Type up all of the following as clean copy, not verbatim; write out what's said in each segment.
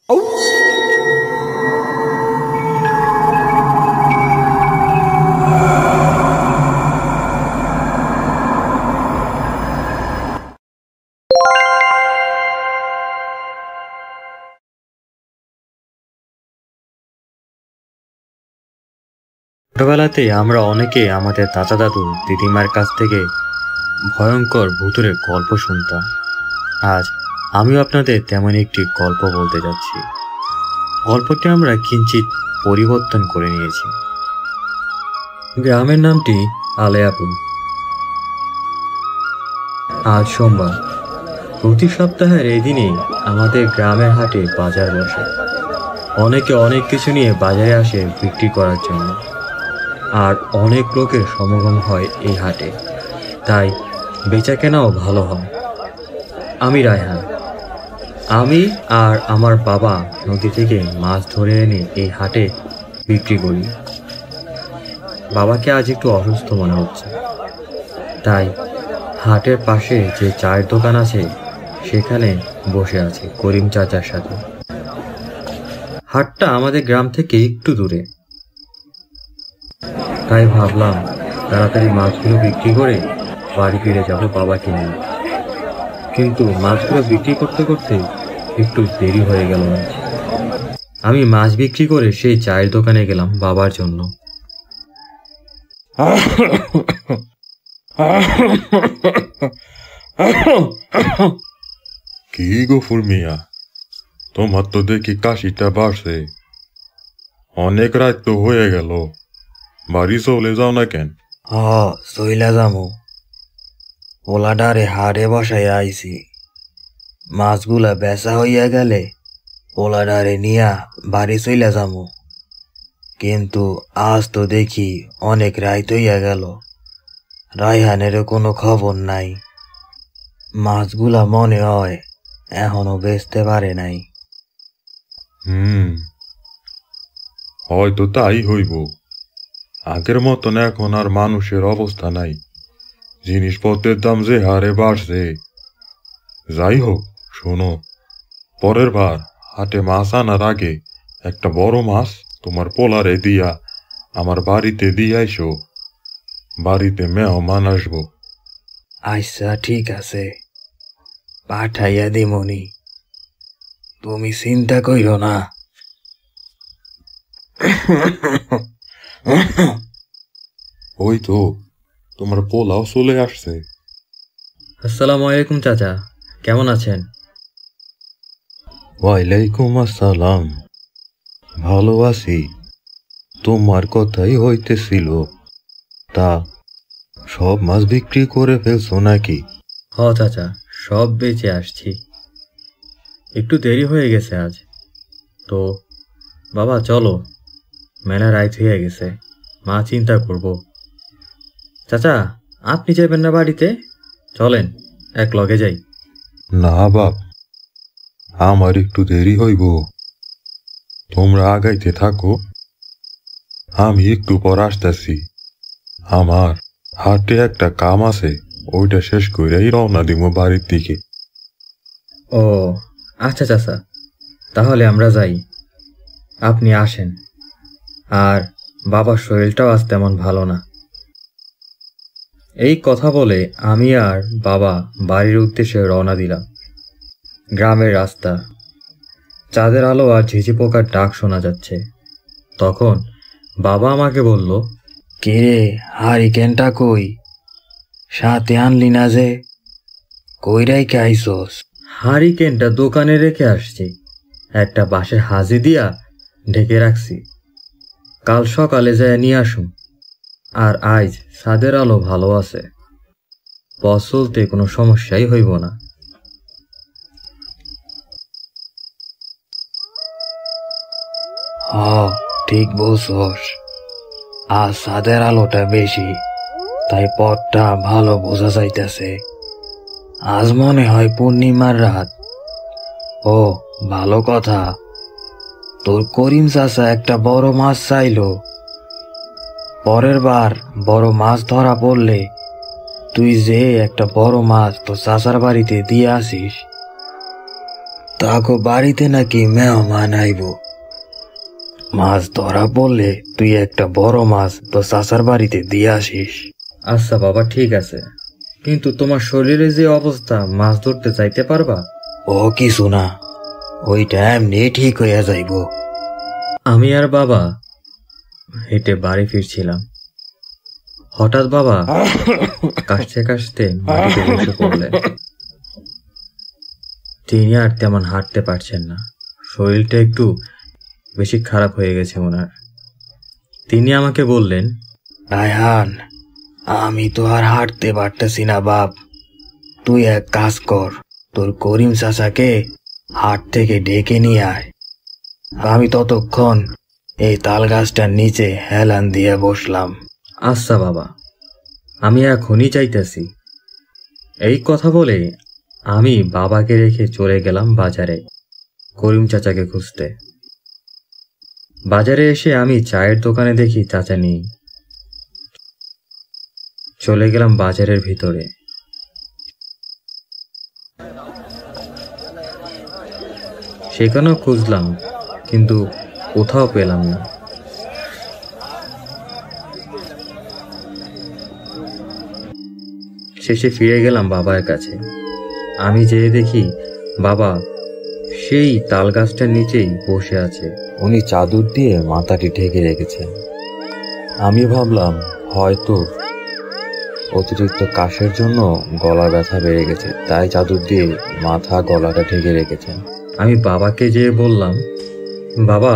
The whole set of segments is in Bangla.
ছোটবেলাতে আমরা অনেকে আমাদের দাদা দাদু দিদিমার কাছ থেকে ভয়ঙ্কর ভূতুরে গল্প শুনতাম। আজ আমিও আপনাদের তেমন একটি গল্প বলতে যাচ্ছি। গল্পটি আমরা কিঞ্চিত পরিবর্তন করে নিয়েছি। গ্রামের নামটি আলেয়াপুর। আজ সোমবার। প্রতি সপ্তাহের এই দিনে আমাদের গ্রামের হাটে বাজার বসে। অনেকে অনেক কিছু নিয়ে বাজারে আসে বিক্রি করার জন্য, আর অনেক লোকের সমাগম হয় এই হাটে, তাই বেচা কেনাও ভালো হয়। আমি রায়হান। আমি আর আমার বাবা নদী থেকে মাছ ধরে এনে এই হাটে বিক্রি করি। বাবাকে আজ একটু অসুস্থ মনে হচ্ছে, তাই হাটের পাশে যে চায়ের দোকান আছে সেখানে বসে আছে করিম চাচার সাথে। হাটটা আমাদের গ্রাম থেকে একটু দূরে, তাই ভাবলাম তাড়াতাড়ি মাছগুলো বিক্রি করে বাড়ি ফিরে যাব বাবাকে নিয়ে। কিন্তু মাছগুলো বিক্রি করতে করতে একটু দেরি হয়ে গেল। আমি মাছ বিক্রি করে সেই চায়ের দোকানে গেলাম বাবার জন্য। কি গফুর মিয়া, তোমার তো দেখি কাশিটা বাড়ছে। অনেক রাত তো হয়ে গেল, বাড়ি চলে যাও না কেন? চইলা যামু। পোলাডারে হাড়ে বসাই আইছি। মাছগুলা বেচা হইয়া গেলে পোলাডারে নিয়া বাড়ি চইলা যামু। কিন্তু আজ তো দেখি অনেক রাত হইয়া গেল, রায়হানেরও কোনো খবর নাই। মাছগুলা মনে হয় এখনো বেচতে পারে নাই। হয়তো তাই হইব। আগের মতন এখন আর মানুষের অবস্থা নাই, জিনিসপত্রের দাম যে হারে বাড়ছে। যাই হোক, শোনো, পরের বার হাটে মাছ আনার আগে একটা বড় মাছ তোমার পোলারে দিয়া আমার বাড়িতে দিয়ে আইসো। বাড়িতে মেহমান আসবো। আচ্ছা, ঠিক আছে, পাঠাইয়া দিমনি, তুমি চিন্তা কইরো না। ওই তো তোমার পোলাও চলে আসছে। আসসালামু আলাইকুম চাচা, কেমন আছেন? ওয়ালাইকুম আসসালাম, ভালো আছি। তোমার কথাই হইতেছিল। তা সব মাছ বিক্রি করে ফেলছো নাকি? চাচা, সব বেচে আসছি। একটু দেরি হয়ে গেছে আজ। তো বাবা চলো, মেলা রাত হয়ে গেছে, মা চিন্তা করব। চাচা, আপনি যাবেন না বাড়িতে? চলেন এক লগে যাই। না বাপ, আমার একটু দেরি হইব। তোমরা আগাইতে থাকো, আমি একটু পর আসতেছি। আমার হাটে একটা কাম আছে, ওইটা শেষ করেই রওনা দিব বাড়ির দিকে। ও আচ্ছা চাচা, তাহলে আমরা যাই, আপনি আসেন। আর বাবার শরীরটাও আজ তেমন ভালো না। এই কথা বলে আমি আর বাবা বাড়ির উদ্দেশ্যে রওনা দিলাম। গ্রামের রাস্তা, চাঁদের আলো আর ঝিঝি পোকার ডাক শোনা যাচ্ছে। তখন বাবা আমাকে বলল, কিরে, হারিকেনটা কই? সাথে আনলি না যে? কই রাইখা আইসোস? হারিকেনটা দোকানে রেখে আসছি, একটা বাঁশের হাজি দিয়া ঢেকে রাখছি। কাল সকালে যায় নিয়ে আসুন। আর আজ ছাদের আলো ভালো আছে, পথ চলতে কোনো সমস্যাই হইব না। ঠিক বলছস, আজ ছাদের আলোটা বেশি, তাই পথটা ভালো বোঝা যাইতেছে। আজ মনে হয় পূর্ণিমার রাত। ও ভালো কথা, তোর করিম চাচা একটা বড় মাছ চাইলো। পরের বার বড় মাছ ধরা পড়লে তুই যে একটা বড় মাছ তো চাচার বাড়িতে দিয়ে আসিস। তাকো বাড়িতে নাকি মেহমান আইব। মাছ ধরা বললে তুই একটা বড় মাছ তো চাচার বাড়িতে দিয়ে আসিস। আচ্ছা বাবা, ঠিক আছে, কিন্তু তোমার শরীরে যে অবস্থা, মাছ ধরতে চাইতে পারবা? ও কিছু না, ওইটা এমনি ঠিক হইয়া যাইব। আমি আর বাবা হেঁটে বাড়ি ফিরছিলাম, হঠাৎ বাবা কাশতে কাশতে মাটিতে বসে পড়লেন। তিনি আর তেমন হাঁটতে পারছেন না, শরীরটা একটু বেশি খারাপ হয়ে গেছে ওনার। তিনি আমাকে বললেন, রায়হান, আমি তো আর হাঁটতে পারতেছি না বাপ, তুই এক কাজ কর, তোর করিম চাচাকে হাট থেকে ডেকে নিয়ে আয়। আমি ততক্ষণ এই তাল গাছটার নিচে হেলান দিয়ে বসলাম। আচ্ছা বাবা, আমি এখনই চাইতেছি। এই কথা বলে আমি বাবাকে রেখে চলে গেলাম বাজারে করিম চাচাকে খুঁজতে। বাজারে এসে আমি চায়ের দোকানে দেখি চাচা নেই। চলে গেলাম বাজারের ভিতরে। সেখানেও খুঁজলাম, কিন্তু কোথাও পেলাম না। শেষে ফিরে গেলাম বাবার কাছে। আমি যেয়ে দেখি বাবা সেই তাল গাছটার নিচেই বসে আছে। উনি চাদর দিয়ে মাথাটি ঢেকে রেখেছেন। আমি ভাবলাম হয়তো অতিরিক্ত কাশের জন্য গলা ব্যথা বেড়ে গেছে, তাই চাদর দিয়ে মাথা গলাটা ঢেকে রেখেছেন। আমি বাবাকে যেয়ে বললাম, বাবা,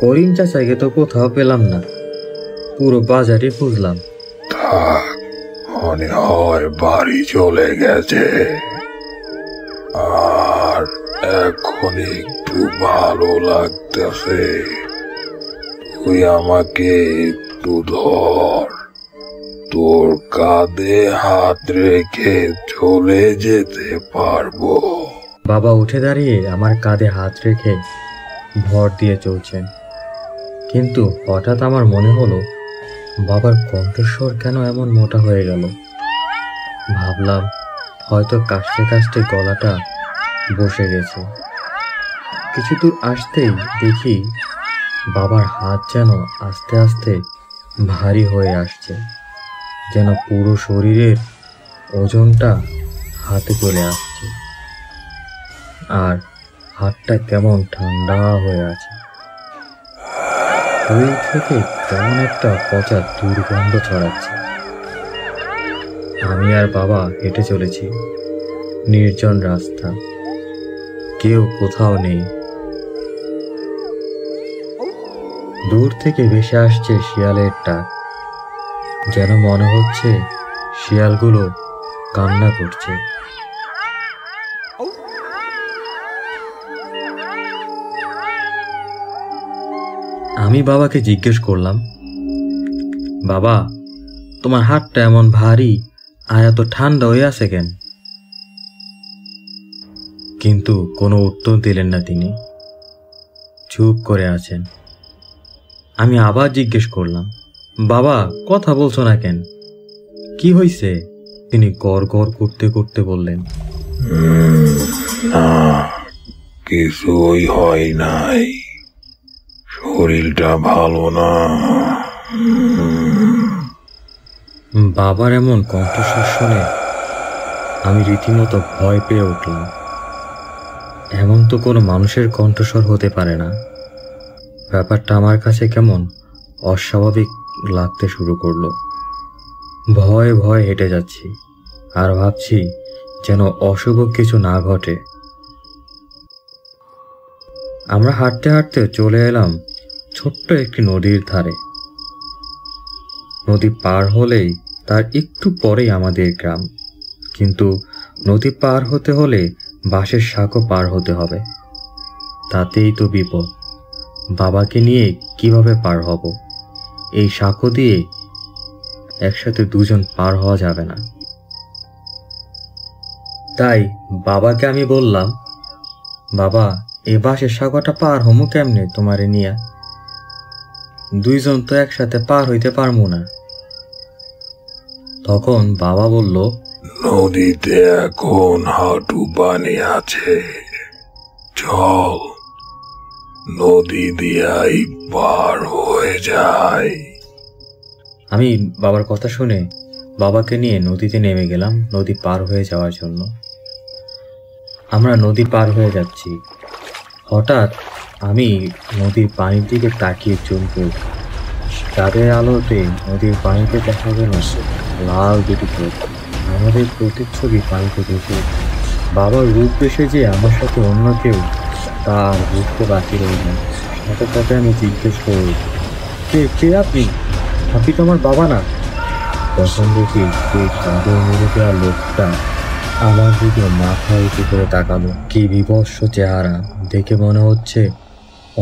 করিম চাচাকে তো কোথাও পেলাম না, পুরো বাজারে খুঁজলাম। থাক, মনে হয় বাড়ি চলে গেছে। আর এখন একটু ভালো লাগতেছে। তুই আমাকে একটু ধর, তোর কাঁধে হাত রেখে চলে যেতে পারবো। বাবা উঠে দাঁড়িয়ে আমার কাঁধে হাত রেখে ভর দিয়ে চলছেন। কিন্তু হঠাৎ আমার মনে হলো, বাবার কণ্ঠস্বর কেন এমন মোটা হয়ে গেল। ভাবলাম হয়তো কাশতে কাশতে গলাটা বসে গেছে। কিছু দূর আসতেই দেখি বাবার হাত যেন আস্তে আস্তে ভারী হয়ে আসছে, যেন পুরো শরীরের ওজনটা হাতে চলে আসছে। আর হাতটা কেমন ঠান্ডা হয়ে আছে। শরীর থেকে কেমন একটা পচা দুর্গন্ধ ছড়াচ্ছে। আমি আর বাবা হেঁটে চলেছি, নির্জন রাস্তা, কেউ কোথাও নেই। দূর থেকে ভেসে আসছে শিয়ালের ডাক, যেন মনে হচ্ছে শিয়ালগুলো কান্না করছে। আমি বাবাকে জিজ্ঞেস করলাম, বাবা, তোমার হাতটা এমন ভারী আর এত ঠান্ডা হয়ে আছে কেন? কিন্তু কোনো উত্তর দিলেন না তিনি, চুপ করে আছেন। আমি আবার জিজ্ঞেস করলাম, বাবা, কথা বলছো না কেন, কি হয়েছে? তিনি গড় গড় করতে করতে বললেন, না, কিছুই হয় নাই, শরীরটা ভালো না। বাবার এমন কণ্ঠস্বর শুনে আমি রীতিমতো ভয় পেয়ে উঠলাম। এমন তো কোনো মানুষের কণ্ঠস্বর হতে পারে না। ব্যাপারটা আমার কাছে কেমন অস্বাভাবিক লাগতে শুরু করলো। ভয়ে ভয়ে হেঁটে যাচ্ছি আর ভাবছি যেন অশুভ কিছু না ঘটে। আমরা হাঁটতে হাঁটতে চলে এলাম ছোট্ট একটি নদীর ধারে। নদী পার হলেই তার একটু পরেই আমাদের গ্রাম। কিন্তু নদী পার হতে হলে বাঁশের শাঁখও পার হতে হবে। তাতেই তো বিপদ। বাবাকে নিয়ে কিভাবে পার হব? এই শাঁখো দিয়ে একসাথে দুজন পার হওয়া যাবে না। তাই বাবাকে আমি বললাম, বাবা, এই বাঁশের শাঁখোটা পার হমু কেমনে তোমারে নিয়া? দুইজন তো একসাথে পার হইতে পারবো না। তখন বাবা বলল, নদীতে এখন হাঁটু পানি আছে, চল, নদী দিয়াই পার হয়ে যায়। আমি বাবার কথা শুনে বাবাকে নিয়ে নদীতে নেমে গেলাম নদী পার হয়ে যাওয়ার জন্য। আমরা নদী পার হয়ে যাচ্ছি, হঠাৎ আমি নদীর পানির দিকে তাকিয়ে চমকে উঠি। চাঁদের আলোতে নদীর পানিতে দেখা গেল লাল দুটি চোখ, আমাদের প্রতিচ্ছবি পানিতে ভেসে উঠে। বাবার রূপ ভেসে যে আমার সাথে অন্য কেউ তা আর বুঝতে বাকি রইল না। সাথে সাথে আমি জিজ্ঞেস করি, কে আপনি? আপনি তো আমার বাবা না? তখন দেখি সেই চাঁদের মেরে দেওয়া লোকটা আমার দিকে মাথা উঁচু করে তাকালো। কি বিভৎস চেহারা, দেখে মনে হচ্ছে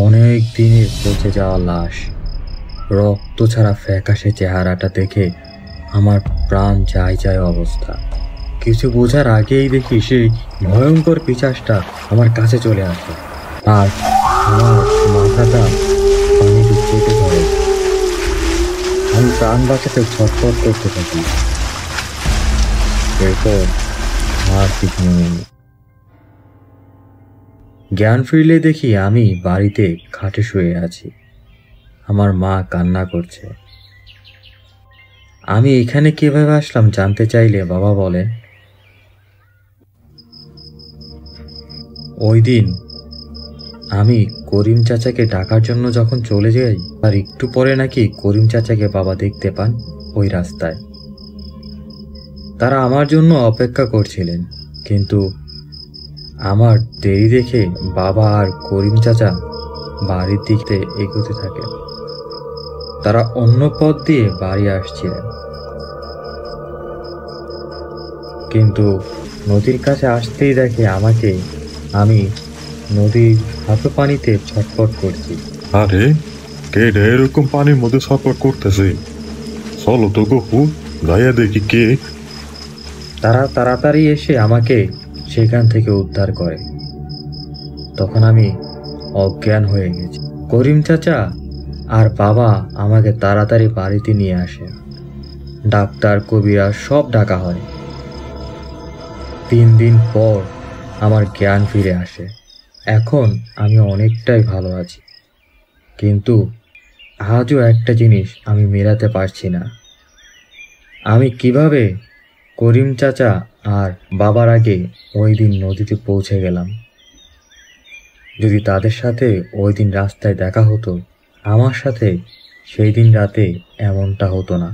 অনেক দিনের পচে যাওয়া লাশ। রক্ত ছাড়া ফ্যাকাশে চেহারাটা দেখে আমার প্রাণ যায় যায় অবস্থা। কিছু বোঝার আগেই দেখি সেই ভয়ঙ্কর পিশাচটা আমার কাছে চলে আসে আর আমার মাথাটা পানিতে চেপে ধরে। আমি প্রাণ বাঁচাতে ছটফট করতে থাকি। এরপর আর কিছু নেই। জ্ঞান ফিরলে দেখি আমি বাড়িতে খাটে শুয়ে আছি, আমার মা কান্না করছে। আমি এখানে কিভাবে আসলাম জানতে চাইলে বাবা বলেন, ওই দিন আমি করিম চাচাকে ডাকার জন্য যখন চলে যাই, আর একটু পরে নাকি করিম চাচাকে বাবা দেখতে পান ওই রাস্তায়। তারা আমার জন্য অপেক্ষা করছিলেন, কিন্তু আমার দেরি দেখে বাবা আর করিম চাচা বাড়ির দিকে এগোতে থাকে। তারা অন্য পথ দিয়ে বাড়ি আসছিলেন, কিন্তু নদীর কাছে আসতেই দেখে আমাকে। আমি নদীর হাঁটু পানিতে ছটফট করছি। আরে কে রে এরকম পানির মধ্যে ছটফট করতেছে? চলো তো গপু, যাইয়া দেখি কে। তারা তাড়াতাড়ি এসে আমাকে সেখান থেকে উদ্ধার করে। তখন আমি অজ্ঞান হয়ে গেছি। করিম চাচা আর বাবা আমাকে তাড়াতাড়ি বাড়িতে নিয়ে আসে। ডাক্তার, কবিরাজ সব ডাকা হয়। 3 দিন পর আমার জ্ঞান ফিরে আসে। এখন আমি অনেকটাই ভালো আছি, কিন্তু আজও একটা জিনিস আমি মেলাতে পারছি না। আমি কিভাবে করিম চাচা আর বাবার আগে ওই দিন নদীতে পৌঁছে গেলাম? যদি তাদের সাথে ওই দিন রাস্তায় দেখা হতো, আমার সাথে সেই দিন রাতে এমনটা হতো না।